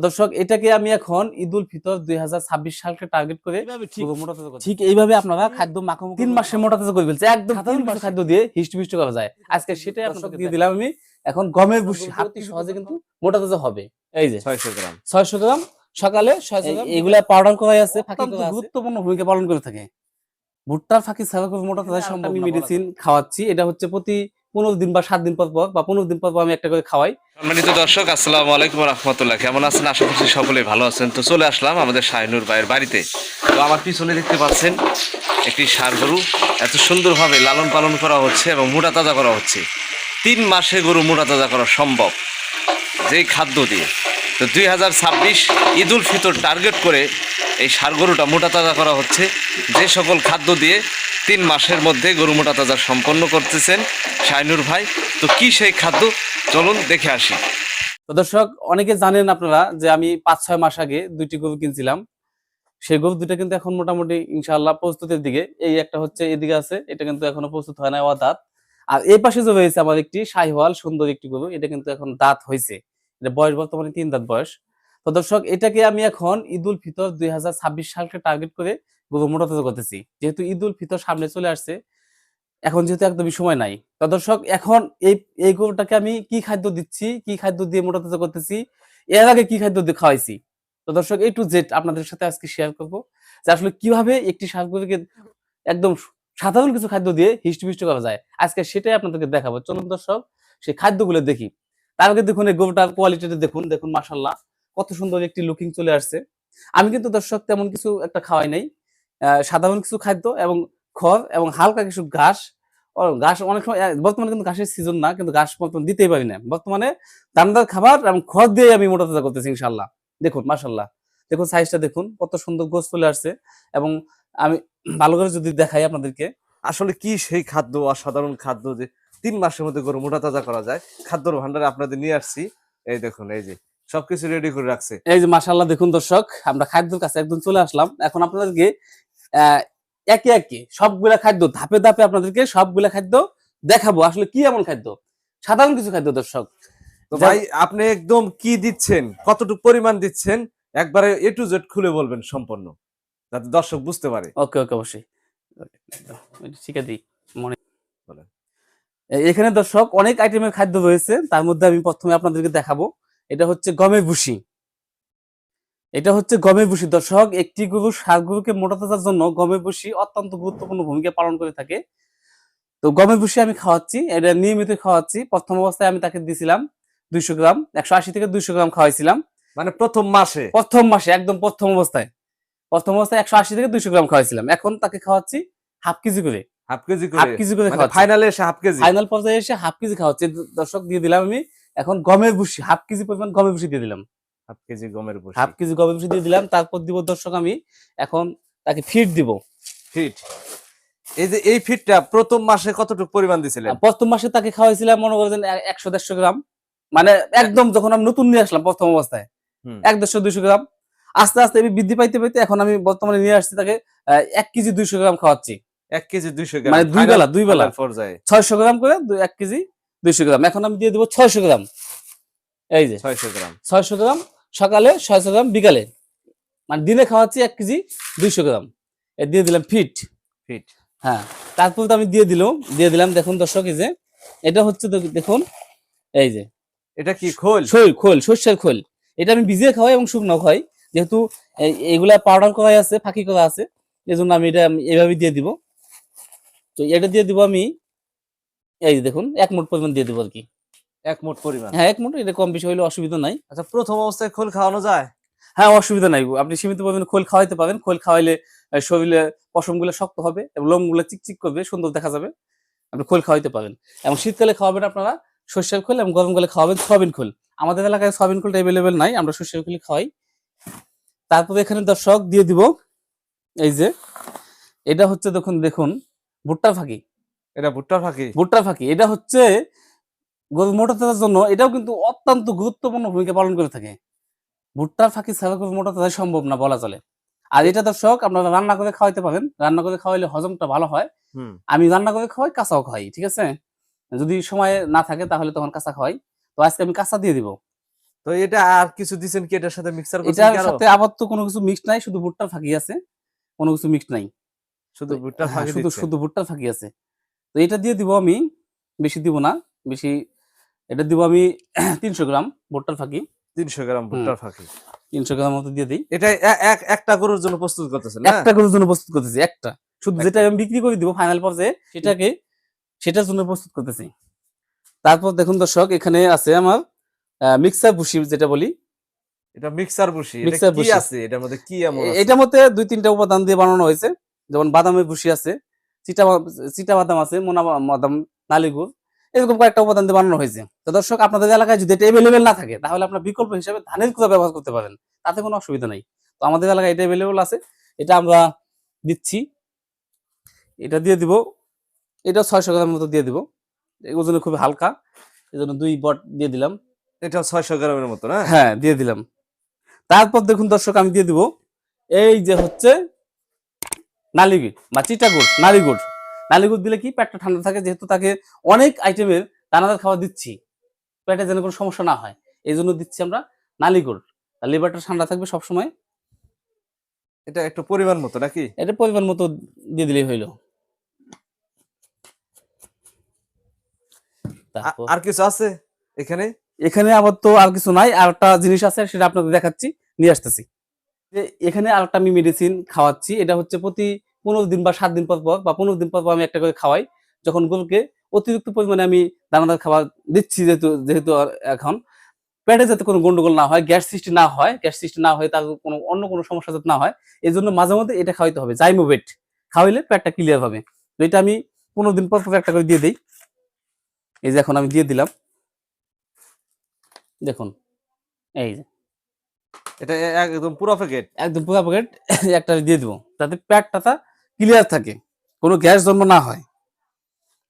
দর্শক এটাকে আমি এখন ঈদুল ফিতর ২০২৬ সালকে টার্গেট করে ঠিক এইভাবে আপনারা খাদ্য মাখামাখি ৩ মাসে মোটা তাজা করে ফেলছে। একদম ৩ মাসে খাদ্য দিয়ে হিস্ট করা যায়। আজকে সেটাই আপনাদের দিয়ে দিলাম আমি। এখন গমের ভুসি অতি সহজে কিন্তু মোটা তাজা হবে। এই যে ৬০০ গ্রাম ৬০০ গ্রাম সকালে ৬০০ গ্রাম এগুলা পাউডার করাই আছে, ফাঁকি করা আছে, গুরুত্বপূর্ণ ভূমিকা পালন করে থাকে। ভুট্টার ফাঁকি ছাড়া করে মোটা তাজা সম্ভব আমি মেডিসিন খাওয়াচ্ছি। এটা হচ্ছে প্রতি ১৫ দিন বা ৭ দিন পর বা ১৫ দিন পর আমি একটা করে খাওয়াই। সম্মানিত দর্শক, আসসালামু আলাইকুম ওয়া রাহমাতুল্লাহ। কেমন আছেন? আশা করছি সকলেই ভালো আছেন। তো চলে আসলাম আমাদের শাহিনুর ভাইয়ের বাড়িতে। তো আমার পিছনে দেখতে পাচ্ছেন একটি ষাঁড় গরু এত সুন্দরভাবে লালন পালন করা হচ্ছে এবং মোটা তাজা করা হচ্ছে। ৩ মাসে গরু মোটা তাজা করা সম্ভব যেই খাদ্য দিয়ে। তো ২০২৬ ঈদুল ফিতর টার্গেট করে এই ষাঁড় গরুটা মোটা তাজা করা হচ্ছে। যে সকল খাদ্য দিয়ে ৩ মাসের মধ্যে গরু মোটা তাজা সম্পন্ন করতেছেন শাহিনুর ভাই। তো কি সেই খাদ্য, চলুন দেখে আসি। তো দর্শক অনেকে জানেন আপনারা যে আমি ৫-৬ মাস আগে ২টি গরু কিনছিলাম। সেই গরু দুটো কিন্তু এখন মোটামুটি ইনশাআল্লাহ প্রস্তুতের দিকে। এই একটা হচ্ছে এদিকে আছে, এটা কিন্তু এখনো প্রস্তুত হয় নাই, দাঁত। আর এই পাশে যে রয়েছে আমার একটি শাহিওয়াল সুন্দর একটি গরু, এটা কিন্তু এখন দাঁত হয়েছে। এটা বয়স বর্তমানে ৩ দাঁত বয়স। তো দর্শক এটাকে আমি এখন ঈদুল ফিতর ২০২৬ সালকে টার্গেট করে গরু মোটা তাজা করতেছি। যেহেতু ঈদুল ফিতর সামনে চলে আসছে, এখন যেহেতু একদমই সময় নাই। তো দর্শক এখন এই গরুটাকে আমি কি খাদ্য দিচ্ছি, কি খাদ্য দিয়ে মোটা তাজা করতেছি, এর আগে কি খাদ্য দিয়ে খাওয়াইছি। তো দর্শক A to Z আপনাদের সাথে আজকে শেয়ার করব যে আসলে কিভাবে একটি ষাঁড় গরুকে একদম সাধারণ কিছু খাদ্য দিয়ে হিস্ট করা যায়। আজকে সেটাই আপনাদেরকে দেখাবো। চলুন দর্শক সেই খাদ্যগুলো দেখি। তার আগে দেখুন এই গরুটার কোয়ালিটিটা দেখুন মাশাআল্লাহ কত সুন্দর একটি লুকিং চলে আসছে। আমি কিন্তু দর্শক তেমন কিছু একটা খাওয়াই নাই। সাধারণ কিছু খাদ্য এবং খড় এবং হালকা কিছু ঘাস। ঘাস অনেক সময় বর্তমানে কিন্তু ঘাসের সিজন না, কিন্তু ঘাস বর্তমানে দিতেই পারি না। বর্তমানে দানাদার খাবার এবং খড় দিয়ে আমি মোটা তাজা করতেছি ইনশাআল্লাহ। দেখুন মাশাআল্লাহ। দেখুন সাইজটা দেখুন কত সুন্দর গোছ চলে আসছে। এবং আমি ভালো করে যদি দেখাই আপনাদেরকে, আসলে কি সেই খাদ্য, অসাধারণ খাদ্য যে ৩ মাসের মধ্যে গরু মোটা তাজা করা যায়। খাদ্যর ভান্ডারে আপনাদের নিয়ে আসছি। এই দেখুন, এই যে সবকিছু রেডি করে রাখছে। এই যে মাশাআল্লাহ দেখুন দর্শক, আমরা খাদ্যের কাছে একদম চলে আসলাম। এখন আপনাদেরকে আহ একে একে সবগুলা খাদ্য ধাপে ধাপে আপনাদেরকে সবগুলা খাদ্য দেখাবো। আসলে কি এমন খাদ্য, সাধারণ কিছু খাদ্য দর্শক। তো ভাই আপনি একদম কি দিচ্ছেন, কতটুকু পরিমাণ দিচ্ছেন, একবারে A to Z খুলে বলবেন সম্পূর্ণ, যাতে দর্শক বুঝতে পারে। ওকে ওকে অবশ্যই শিখে দিই মনে। বলেন। এখানে দর্শক অনেক আইটেমের খাদ্য রয়েছে, তার মধ্যে আমি প্রথমে আপনাদেরকে দেখাবো। এটা হচ্ছে গমের ভুসি। এটা হচ্ছে গমের ভুসি দর্শক। একটি গরু ষাঁড় গরুকে মোটা তাজার জন্য গমের ভুসি অত্যন্ত গুরুত্বপূর্ণ ভূমিকা পালন করে থাকে। তো গমের ভুসি আমি খাওয়াচ্ছি, এটা নিয়মিত খাওয়াচ্ছি। প্রথম অবস্থায় আমি তাকে দিয়েছিলাম ২০০ গ্রাম, ১৮০ থেকে ২০০ গ্রাম খাওয়াইছিলাম। মানে প্রথম মাসে একদম প্রথম অবস্থায় ১৮০ থেকে ২০০ গ্রাম খাওয়াইছিলাম। এখন তাকে খাওয়াচ্ছি হাফ কেজি করে। হাফ কেজি হাফ করে, কেজি করে মানে খাওয়াচ্ছি। ফাইনালে এসে হাফ কেজি, ফাইনাল পর্যায়ে এসে হাফ কেজি খাওয়াচ্ছি। দর্শক দিয়ে দিলাম আমি এখন গমের ভুসি, হাফ কেজি পরিমাণ গমের ভুসি দিয়ে দিলাম। হাফ কেজি গমের ভুসি, হাফ কেজি গমের ভুসি দিয়ে দিলাম। তারপর দিব দর্শক আমি এখন তাকে ফিড দিব। ফিট। এই যে এই ফিটটা প্রথম মাসে কতটুকু পরিমাণ দিছিলেন? প্রথম মাসে তাকে খাওয়াইছিলাম মনে করেন ১০০-১৫০ গ্রাম। মানে একদম যখন আমি নতুন নিয়ে আসলাম প্রথম অবস্থায় ১-১৫০-২০০ গ্রাম। আস্তে আস্তে আমি বৃদ্ধি পাইতে পাইতে এখন আমি বর্তমানে নিয়ে আসছি তাকে ১ কেজি ২০০ গ্রাম খাওয়াচ্ছি। ১ কেজি ২০০ গ্রাম, মানে দুই বেলা পর্যায়ে ৬০০ গ্রাম করে ১ কেজি ২০০ গ্রাম। এখন আমি দিয়ে দিব ৬০০ গ্রাম। এই যে ৬০০ গ্রাম, ৬০০ গ্রাম সকালে, ৬০০ গ্রাম বিকালে। মানে দিনে খাওয়াচ্ছি ১ কেজি ২০০ গ্রাম। দিয়ে দিলাম ফিট। ফিট। হ্যাঁ, তারপর তো আমি দিয়ে দিলাম দেখুন দর্শক, এই যে এটা হচ্ছে দেখুন, এই যে এটা কি খোল? সর্ষের খোল। এটা আমি ভিজিয়ে খাওয়াই এবং শুকনো খাওয়াই। যেহেতু এগুলা পাউডার করা আছে, ফাঁকি করা আছে, এজন্য আমি এটা এভাবে দিয়ে দিব। তো এটা দিয়ে দিব আমি, এই যে দেখুন ১ মুঠ পরিমাণ দিয়ে দিব আরকি। ১ মুঠ পরিমাণ। হ্যাঁ ১ মুঠ, এটা কম বেশি হইলে অসুবিধা নাই। আচ্ছা, প্রথম অবস্থায় খোল খাওয়ানো যায়? হ্যাঁ অসুবিধা নাই। আপনি সীমিত পরিমাণে খোল খাওয়াইতে পারেন। খোল খাওয়াইলে শরীরে পশমগুলো শক্ত হবে এবং লোমগুলো চিকচিক করবে, সুন্দর দেখা যাবে। আপনি খোল খাওয়াইতে পারেন। এবং শীতকালে খাওয়াবেন আপনারা সরষের খোল এবং গরমকালে খাওয়াবেন সয়াবিন খোল। আমাদের এলাকায় সয়াবিন খোলটা এভেলেবেল নাই, আমরা সরষের খোলই খাওয়াই। তারপরে এখানে দর্শক দিয়ে দিব, এই যে এটা হচ্ছে দেখুন ভুট্টার ফাঁকি। এটা ভুট্টার ফাঁকি? ভুট্টার ফাঁকি এটা হচ্ছে গরু মোটা তাজার জন্য এটাও কিন্তু অত্যন্ত গুরুত্বপূর্ণ ভূমিকা পালন করে থাকে। ভুট্টার ফাঁকি ছাড়া গরু মোটা তাজা সম্ভব না বলা চলে। আর এটা দর্শক আপনারা রান্না করে খাওয়াইতে পারেন। রান্না করে খাওয়াইলে হজমটা ভালো হয়। আমি রান্না করে খাওয়াই, কাঁচাও খাওয়াই, ঠিক আছে? যদি সময় না থাকে তাহলে তখন কাঁচা খাওয়াই। তো আজকে আমি কাঁচা দিয়ে দিব। তো এটা আর কিছু দিবেন কি এটার সাথে মিক্সার করছেন এটার কি আরো? সাথে আবার তো কোনো কিছু মিক্স নাই, শুধু ভুট্টার ফাঁকি আছে, কোনো কিছু মিক্স নাই। শুধু তো ভুট্টার হ্যাঁ, ফাঁকি শুধু দিচ্ছেন। শুধু ভুট্টার ফাঁকি আছে। তো এটা দিয়ে দিব আমি, বেশি দিব না, বেশি, এটা দিব আমি 300 গ্রাম ভুট্টার ফাঁকি। 300 গ্রাম হুম, ভুট্টার ফাঁকি। 300 গ্রাম মতো দিয়ে দিই। এটা একটা গরুর জন্য প্রস্তুত করতেছেন না? একটা গরুর জন্য প্রস্তুত করতেছি, একটা, শুধু যেটা একটা। আমি বিক্রি করে দিব ফাইনাল পর্যায়ে সেটার জন্য প্রস্তুত করতেছি। তারপর দেখুন দর্শক, এখানে আছে আমার মিক্সার ভুসি যেটা বলি, এটা মিক্সার বসি। এটা মিক্সার কি ভুসি। আছে? এটার মধ্যে কি এমন আছে? এটার মধ্যে 2-3টা উপাদান দিয়ে বানানো হয়েছে, যেমন বাদামের ভুসি আছে, চিটা চিটা বাদাম আছে, মোনা বাদাম, নালিগুড়, এরকম কয়েকটা উপাদান দিয়ে বানানো হয়েছে। তো দর্শক, আপনাদের এলাকায় যদি এটা এভেলেবেল না থাকে, তাহলে আপনার বিকল্প হিসেবে ধানের কুড়া ব্যবহার করতে পারেন, তাতে কোনো অসুবিধা নাই। তো আমাদের এলাকায় এটা এভেলেবেল আছে, এটা আমরা দিচ্ছি। এটা দিয়ে দিব, এটা 600 গ্রামের মতো দিয়ে দিব, ওজন খুবই হালকা, এই জন্য 2 বট দিয়ে দিলাম। এটা 600 গ্রামের মতো না? হ্যাঁ, দিয়ে দিলাম। তারপর দেখুন দর্শক, আমি দিয়ে দিব এই যে হচ্ছে নালিগুড় বা চিটাগুড়, নালিগুড়। নালিগুড় দিলে কি পেটটা ঠান্ডা থাকে, যেহেতু তাকে অনেক আইটেমের দানাদার খাবার দিচ্ছি, পেটে যেন কোনো সমস্যা না হয়, এই জন্য দিচ্ছি আমরা নালিগুড়। লিভারটা ঠান্ডা থাকবে সবসময়। এটা একটু পরিমাণ মতো নাকি? এটা পরিমাণ মতো দিয়ে দিলেই হইল। তারপর আর কিছু আছে এখানে? এখানে আবার তো আর কিছু নাই, আর একটা জিনিস আছে, সেটা আপনাদের দেখাচ্ছি, নিয়ে আসতেছি। যে এখানে আরেকটা আমি মেডিসিন খাওয়াচ্ছি, এটা হচ্ছে প্রতি 15 দিন বা 7 দিন পর পর বা 15 দিন পর পর আমি একটা করে খাওয়াই, যখন গরুকে অতিরিক্ত পরিমাণে আমি দানাদার খাবার দিচ্ছি, যেহেতু যেহেতু এখন পেটে যাতে কোনো গন্ডগোল না হয়, গ্যাস সৃষ্টি না হয়, গ্যাস সৃষ্টি না হয়ে তার কোনো অন্য কোনো সমস্যা যাতে না হয়, এই জন্য মাঝে মধ্যে এটা খাওয়াইতে হবে, জাইমোভেট খাওয়াইলে পেটটা ক্লিয়ার হবে। তো এটা আমি 15 দিন পর পর একটা করে দিয়ে দিই। এই যে এখন আমি দিয়ে দিলাম, দেখুন, এই যে এটা একদম পুরো প্যাকেট? একদম পুরো প্যাকেট একটা দিয়ে দিব, যাতে পেটটা ক্লিয়ার থাকে, কোনো গ্যাস জন্ম না হয়।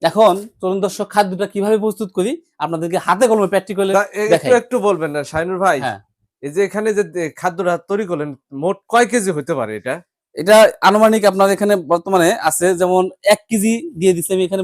এখন চলুন দর্শক, খাদ্যটা কিভাবে প্রস্তুত করি আপনাদেরকে হাতে কলমে প্র্যাকটিক্যালি একটু দেখাই। একটু বলবেন না শাহিনুর ভাই? হ্যাঁ, এই যে এখানে যে খাদ্যটা তৈরি করলেন, মোট কয় কেজি হতে পারে এটা? এটা আনুমানিক আপনার এখানে বর্তমানে আছে, যেমন 1 কেজি দিয়ে দিচ্ছি আমি এখানে।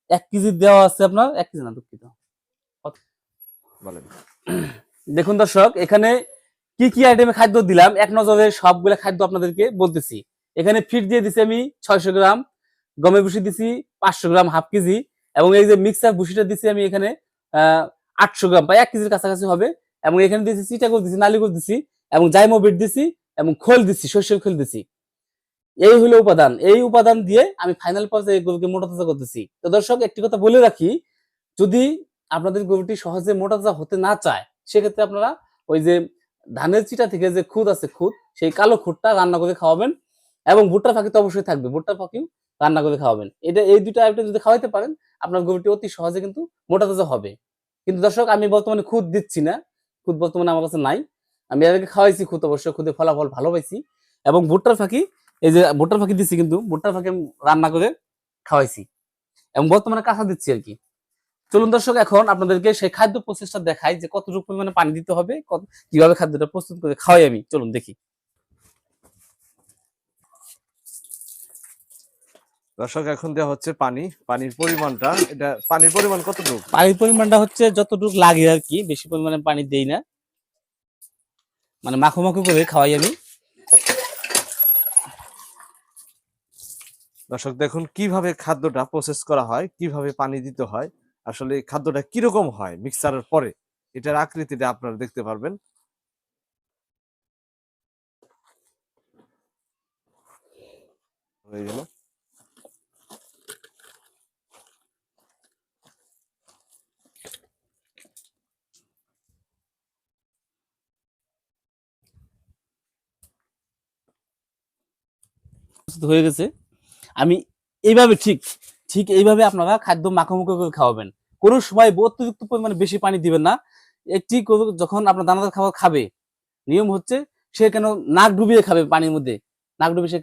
1 কেজি দেওয়া আছে আপনার, 1 কেজি না, দুঃখিত। বলেন। দেখুন দর্শক, এখানে কি কি আইটেমে খাদ্য দিলাম, এক নজরে সবগুলো খাদ্য আপনাদেরকে বলতেছি। এখানে ফিট দিয়ে দিছি আমি 600 গ্রাম, গমের ভুসি দিছি 500 গ্রাম, হাফ কেজি, এবং এই যে মিক্সার ভুসিটা দিছি আমি এখানে 800 গ্রাম বা 1 কেজির কাছাকাছি হবে, এবং এখানে দিছি চিটাগুড় দিছি, নালিগুড় দিছি, এবং জাইমোবিট দিছি, এবং খোল দিছি, শস্যের খোল দিছি। এই হলো উপাদান, এই উপাদান দিয়ে আমি ফাইনাল পর্যায়ে গরুকে মোটা তাজা করতেছি। তো দর্শক, একটি কথা বলে রাখি, যদি আপনাদের গরুটি সহজে মোটা তাজা হতে না চায়, সেক্ষেত্রে আপনারা ওই যে ধানের চিটা থেকে যে খুদ আছে, খুদ, সেই কালো খুদটা রান্না করে খাওয়াবেন, এবং ভুট্টার ফাঁকি তো অবশ্যই থাকবে, ভুট্টার ফাঁকিও রান্না করে খাওয়াবেন। এটা, এই দুটো আইটেম যদি খাওয়াইতে পারেন, আপনার গরুটি অতি সহজে কিন্তু মোটা তাজা হবে। কিন্তু দর্শক, আমি বর্তমানে খুদ দিচ্ছি না, খুদ বর্তমানে আমার কাছে নাই। আমি এর আগে খাওয়াইছি খুদ, অবশ্য খুদের ফলাফল ভালো পাইছি। এবং ভুট্টার ফাঁকি, এই যে ভুট্টার ফাঁকি দিচ্ছি, কিন্তু ভুট্টার ফাঁকি আমি রান্না করে খাওয়াইছি, এবং বর্তমানে কাঁচা দিচ্ছি আর কি। চলুন দর্শক, এখন আপনাদেরকে সেই খাদ্য প্রসেসটা দেখাই, যে কতটুকু পরিমাণে পানি দিতে হবে, কিভাবে খাদ্যটা প্রস্তুত করে খাওয়াই আমি, চলুন দেখি। দর্শক, এখন দেওয়া হচ্ছে পানি। পানির পরিমাণটা, এটা পানির পরিমাণ কতটুকু? পানির পরিমাণটা হচ্ছে যতটুকু লাগে আর কি, বেশি পরিমাণে পানি দেই না, মানে মাখো মাখো করে খাওয়াই আমি। দর্শক দেখুন কিভাবে খাদ্যটা প্রসেস করা হয়, কিভাবে পানি দিতে হয়, আসলে এই খাদ্যটা কিরকম হয় মিক্সারের পরে, এটার আকৃতিটা আপনারা দেখতে পারবেন। হয়ে গেল। প্রস্তুত হয়ে গেছে। আমি এইভাবে ঠিক ঠিক এইভাবে আপনারা খাদ্য মাখামাখি করে খাওয়াবেন, কোনো সময় অতিরিক্ত পরিমাণে বেশি পানি দিবেন না। একটি গরু যখন আপনার দানাদার খাবার খাবে, নিয়ম হচ্ছে সে কেন নাক ডুবিয়ে খাবে পানির মধ্যে, নাক ডুবিয়ে সে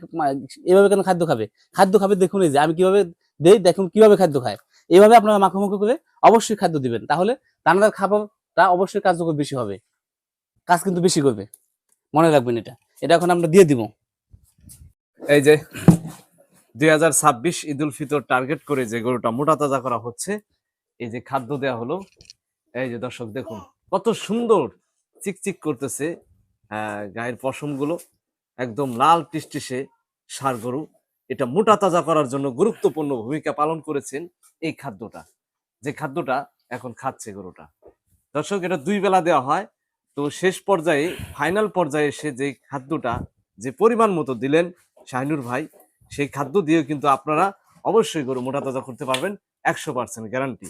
এভাবে কেন খাদ্য খাবে, খাদ্য খাবে, দেখুন এই যে আমি কিভাবে দেই, দেখুন কিভাবে খাদ্য খায়। এইভাবে আপনারা মাখামাখি করে অবশ্যই খাদ্য দিবেন, তাহলে দানাদার খাবারটা অবশ্যই কার্যকর বেশি হবে, কাজ কিন্তু বেশি করবে, মনে রাখবেন এটা। এটা এখন আমরা দিয়ে দিব। এই যে 2026 ঈদ উল ফিতর টার্গেট করে যে গরুটা মোটা তাজা করা হচ্ছে, এই যে খাদ্য দেওয়া হলো, এই যে দর্শক দেখুন কত সুন্দর চিকচিক করতেছে গায়ের পশমগুলো, একদম লাল টিসটিসে ষাঁড় গরু। এটা মোটা তাজা করার জন্য গুরুত্বপূর্ণ ভূমিকা পালন করেছেন এই খাদ্যটা, যে খাদ্যটা এখন খাচ্ছে গরুটা। দর্শক, এটা 2 বেলা দেওয়া হয়। তো শেষ পর্যায়ে, ফাইনাল পর্যায়ে এসে যে খাদ্যটা যে পরিমাণ মতো দিলেন শাহিনুর ভাই, সেই খাদ্য দিয়ে কিন্তু আপনারা অবশ্যই গরু মোটা তাজা করতে পারবেন, 100% গ্যারান্টি।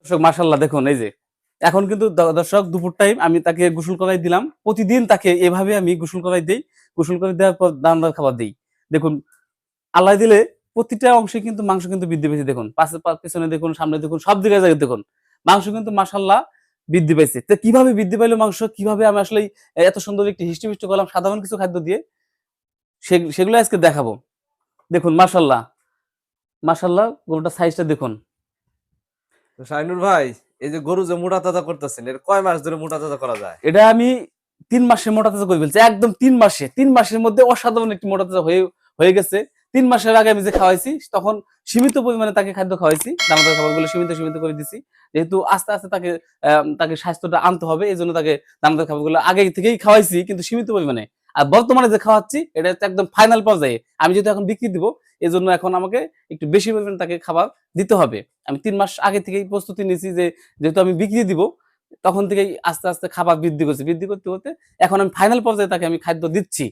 দর্শক মাশাল্লাহ দেখুন, এই যে এখন কিন্তু দর্শক দুপুর টাইম আমি তাকে গোসল করাই দিলাম। প্রতিদিন তাকে এভাবে আমি গোসল করাই দেই। গোসল করে দেওয়ার পর দানাদার খাবার দিই। দেখুন, আল্লাহ দিলে প্রতিটা অংশে কিন্তু মাংস কিন্তু বৃদ্ধি পেয়েছে। দেখুন পেছনে দেখুন, সামনে দেখুন, সব জায়গায় জায়গায় দেখুন মাংস কিন্তু মাশাল্লাহ বৃদ্ধি পাইছে। তো কিভাবে বৃদ্ধি পাইলো মাংস, কিভাবে আমি আসলে এত সুন্দর একটি হিষ্টপুষ্ট করলাম সাধারণ কিছু খাদ্য দিয়ে, সেগুলো আজকে দেখাবো। দেখুন মাশাল্লাহ, মাশাল্লাহ গরুটার সাইজটা দেখুন। তো শাহিনুর ভাই, এই যে গরু যে মোটা তাজা করতেছেন, এর কয় মাস ধরে মোটা তাজা করা যায়? এটা আমি 3 মাসে মোটা তাজা করে ফেলছি, একদম 3 মাসে। 3 মাসের মধ্যে অসাধারণ একটি মোটা তাজা হয়ে হয়ে গেছে। 3 মাসের আগে আমি যে খাওয়াইছি তখন সীমিত পরিমাণে তাকে খাদ্য খাওয়াইছি, দানাদার খাবারগুলো সীমিত সীমিত করে দিছি। যেহেতু আস্তে আস্তে তাকে স্বাস্থ্যটা আনতে হবে, এই জন্য তাকে দানাদার খাবারগুলো আগে থেকেই খাওয়াইছি, কিন্তু সীমিত পরিমাণে। আর বর্তমানে যে খাওয়াচ্ছি এটা হচ্ছে একদম ফাইনাল পর্যায়ে। আমি যেহেতু এখন বিক্রি দিব, এই জন্য এখন আমাকে একটু বেশি পরিমাণে তাকে খাবার দিতে হবে। আমি 3 মাস আগে থেকেই প্রস্তুতি নিয়েছি যে যেহেতু আমি বিক্রি দিব, তখন থেকেই আস্তে আস্তে খাবার বৃদ্ধি করছে। বৃদ্ধি করতে করতে এখন আমি ফাইনাল পর্যায়ে তাকে আমি খাদ্য দিচ্ছি।